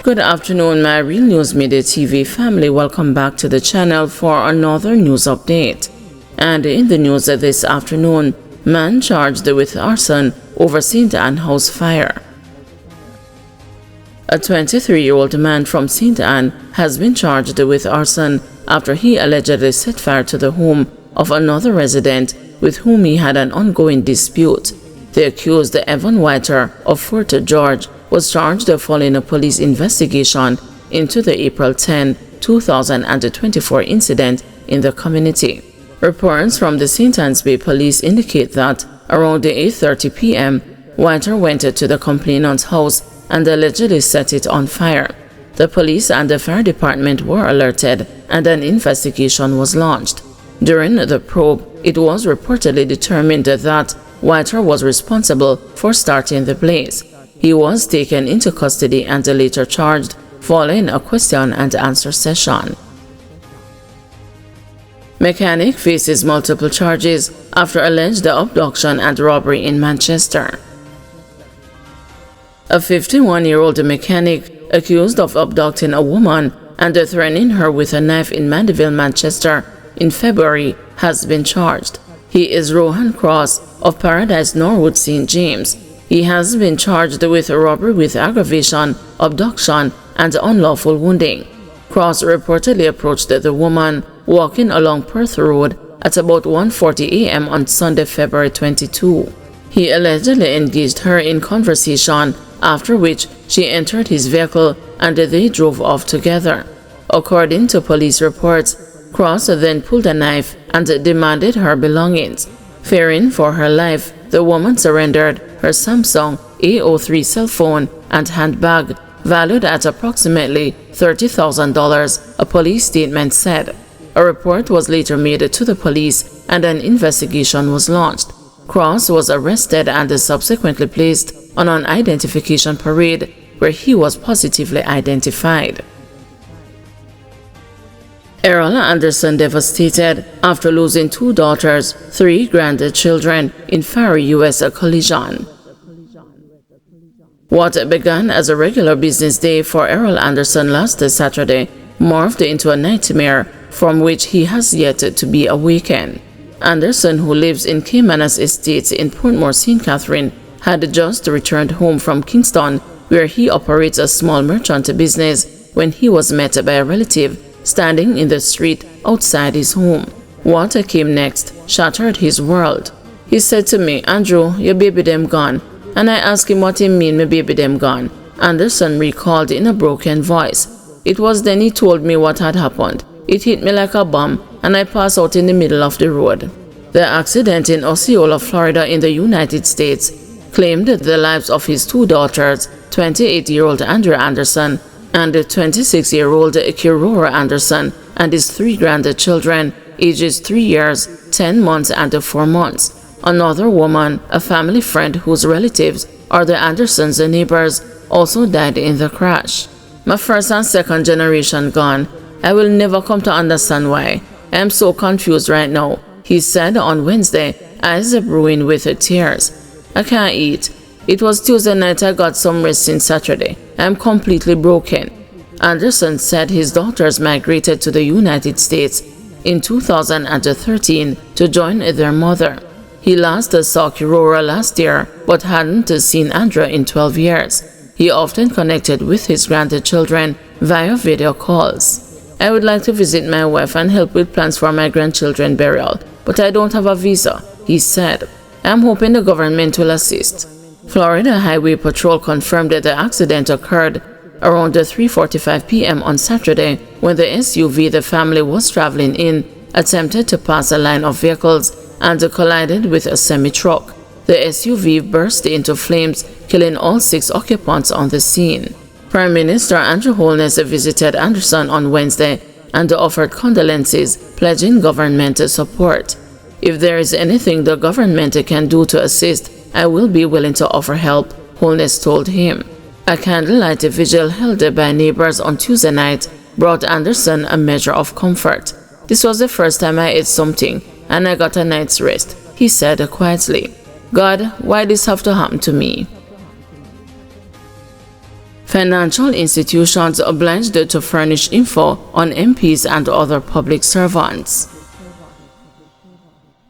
Good afternoon, my Real News Midday TV family. Welcome back to the channel for another news update. And in the news this afternoon, man charged with arson over St. Anne house fire. A 23-year-old man from St. Anne has been charged with arson after he allegedly set fire to the home of another resident with whom he had an ongoing dispute. The accused, Evan Whiter of Fort George, was charged following a police investigation into the April 10, 2024 incident in the community. Reports from the St. Anne's Bay Police indicate that around 8:30 p.m., Whiter went to the complainant's house and allegedly set it on fire. The police and the fire department were alerted and an investigation was launched. During the probe, it was reportedly determined that Whiter was responsible for starting the blaze. He was taken into custody and later charged following a question and answer session. Mechanic faces multiple charges after alleged abduction and robbery in Manchester. A 51-year-old mechanic accused of abducting a woman and threatening her with a knife in Mandeville, Manchester in February has been charged. He is Rohan Cross of Paradise Norwood, St. James. He has been charged with robbery with aggravation, abduction, and unlawful wounding. Cross reportedly approached the woman walking along Perth Road at about 1:40 a.m. on Sunday, February 22. He allegedly engaged her in conversation, after which she entered his vehicle and they drove off together. According to police reports, Cross then pulled a knife and demanded her belongings. Fearing for her life, the woman surrendered her Samsung A03 cell phone and handbag, valued at approximately $30,000, a police statement said. A report was later made to the police and an investigation was launched. Cross was arrested and subsequently placed on an identification parade where he was positively identified. Errol Anderson devastated after losing 2 daughters, 3 grandchildren in fiery U.S. collision. What began as a regular business day for Errol Anderson last Saturday morphed into a nightmare from which he has yet to be awakened. Anderson, who lives in Caymanas Estates in Portmore, St. Catherine, had just returned home from Kingston, where he operates a small merchant business, when he was met by a relative standing in the street outside his home. What came next shattered his world. He said to me, "Andrew, your baby them gone." And I asked him what he mean, my baby them gone. Anderson recalled in a broken voice. It was then he told me what had happened. It hit me like a bomb and I passed out in the middle of the road. The accident in Osceola, Florida in the United States claimed the lives of his 2 daughters, 28-year-old Andrea Anderson and 26-year-old Kirora Anderson, and his 3 grandchildren, ages 3 years, 10 months and 4 months. Another woman, a family friend whose relatives are the Andersons' neighbors, also died in the crash. My first and second generation gone. I will never come to understand why. I am so confused right now, he said on Wednesday, eyes brewing with tears. I can't eat. It was Tuesday night I got some rest since Saturday. I am completely broken. Anderson said his daughters migrated to the United States in 2013 to join their mother. He last saw Kirora last year but hadn't seen Andrea in 12 years. He often connected with his grandchildren via video calls. I would like to visit my wife and help with plans for my grandchildren burial, but I don't have a visa, he said. I'm hoping the government will assist. Florida Highway Patrol confirmed that the accident occurred around 3:45 p.m. on Saturday when the SUV the family was traveling in attempted to pass a line of vehicles and collided with a semi-truck. The SUV burst into flames, killing all 6 occupants on the scene. Prime Minister Andrew Holness visited Anderson on Wednesday and offered condolences, pledging government support. If there is anything the government can do to assist, I will be willing to offer help, Holness told him. A candlelight vigil held by neighbors on Tuesday night brought Anderson a measure of comfort. This was the first time I ate something, and I got a night's rest, he said quietly. God, why this have to happen to me? Financial institutions obliged to furnish info on MPs and other public servants.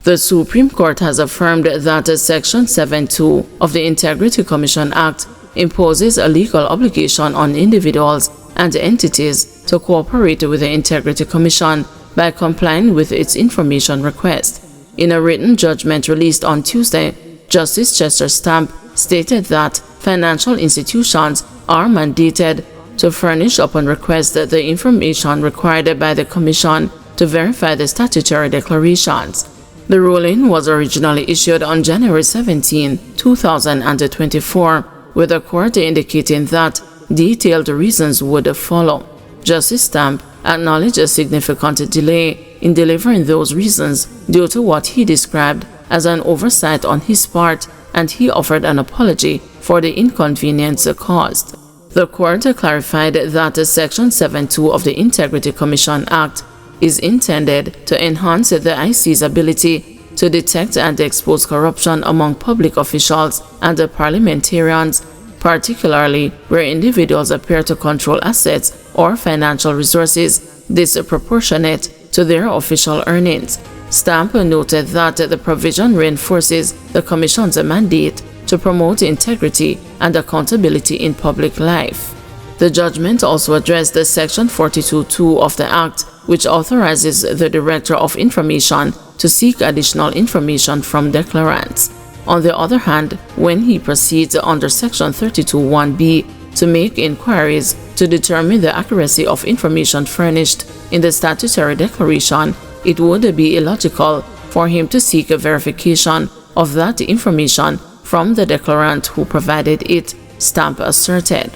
The Supreme Court has affirmed that Section 7(2) of the Integrity Commission Act imposes a legal obligation on individuals and entities to cooperate with the Integrity Commission by complying with its information request. In a written judgment released on Tuesday, Justice Chester Stamp stated that financial institutions are mandated to furnish upon request the information required by the Commission to verify the statutory declarations. The ruling was originally issued on January 17, 2024, with the court indicating that detailed reasons would follow. Justice Stamp acknowledged a significant delay in delivering those reasons due to what he described as an oversight on his part, and he offered an apology for the inconvenience caused. The court clarified that Section 7(2) of the Integrity Commission Act is intended to enhance the IC's ability to detect and expose corruption among public officials and parliamentarians, particularly where individuals appear to control assets or financial resources disproportionate to their official earnings. Stamp noted that the provision reinforces the Commission's mandate to promote integrity and accountability in public life. The judgment also addressed the Section 42(2) of the Act, which authorizes the Director of Information to seek additional information from declarants. On the other hand, when he proceeds under Section 32(1)(b) to make inquiries to determine the accuracy of information furnished in the statutory declaration, it would be illogical for him to seek a verification of that information from the declarant who provided it, Stamp asserted.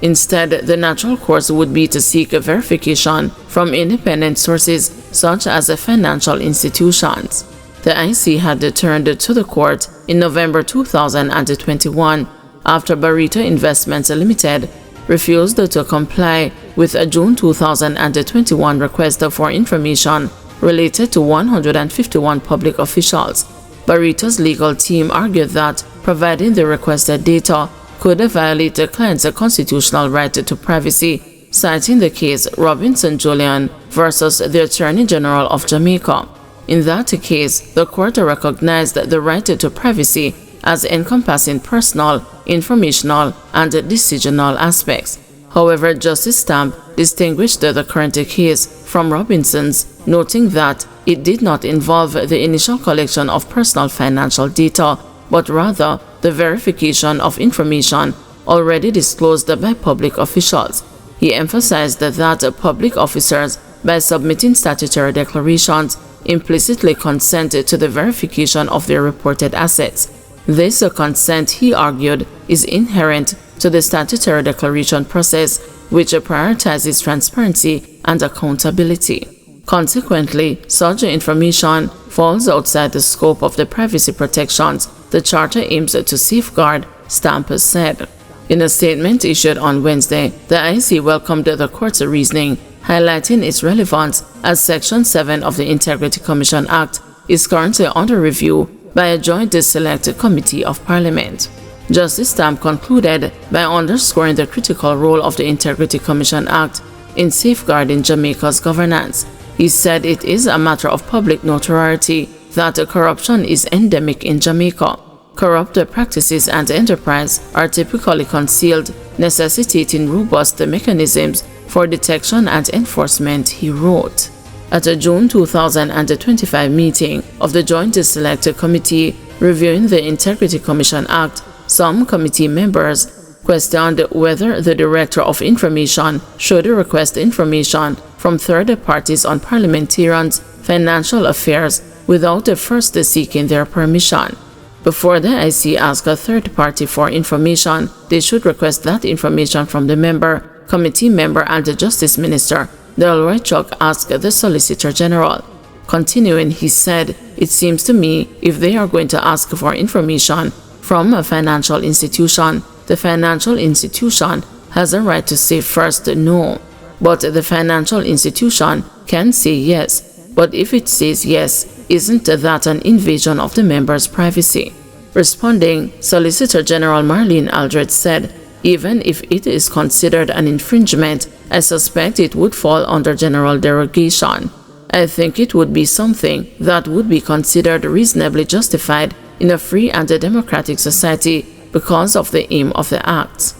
Instead, the natural course would be to seek a verification from independent sources such as financial institutions. The IC had turned to the court in November 2021 after Barita Investments Limited refused to comply with a June 2021 request for information related to 151 public officials. Barita's legal team argued that providing the requested data could violate the client's constitutional right to privacy, citing the case Robinson Julian versus the Attorney General of Jamaica. In that case, the court recognized the right to privacy as encompassing personal, informational, and decisional aspects. However, Justice Stamp distinguished the current case from Robinson's, noting that it did not involve the initial collection of personal financial data, but rather the verification of information already disclosed by public officials. He emphasized that public officers, by submitting statutory declarations, implicitly consent to the verification of their reported assets. This consent, he argued, is inherent to the statutory declaration process, which prioritizes transparency and accountability. Consequently, such information falls outside the scope of the privacy protections the Charter aims to safeguard, Stamp said. In a statement issued on Wednesday, the IC welcomed the court's reasoning, highlighting its relevance as Section 7 of the Integrity Commission Act is currently under review by a joint select committee of Parliament. Justice Stamp concluded by underscoring the critical role of the Integrity Commission Act in safeguarding Jamaica's governance. He said it is a matter of public notoriety that corruption is endemic in Jamaica. Corrupt practices and enterprise are typically concealed, necessitating robust mechanisms for detection and enforcement, he wrote. At a June 2025 meeting of the Joint Select Committee reviewing the Integrity Commission Act, some committee members questioned whether the Director of Information should request information from third parties on parliamentarians' financial affairs without first seeking their permission. Before the IC asks a third party for information, they should request that information from the member, committee member, and the Justice Minister, Delroy Chuck asked the Solicitor General. Continuing, he said, "It seems to me if they are going to ask for information from a financial institution, the financial institution has a right to say first no. But the financial institution can say yes. But if it says yes, isn't that an invasion of the member's privacy?" Responding, Solicitor General Marlene Aldred said, Even if it is considered an infringement, I suspect it would fall under general derogation. I think it would be something that would be considered reasonably justified in a free and a democratic society because of the aim of the act.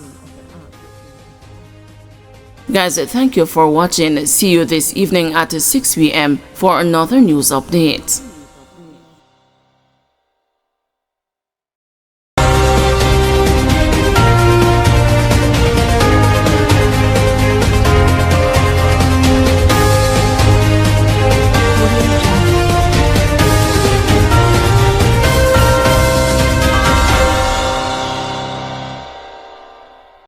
Guys, thank you for watching. See you this evening at 6 p.m. for another news update.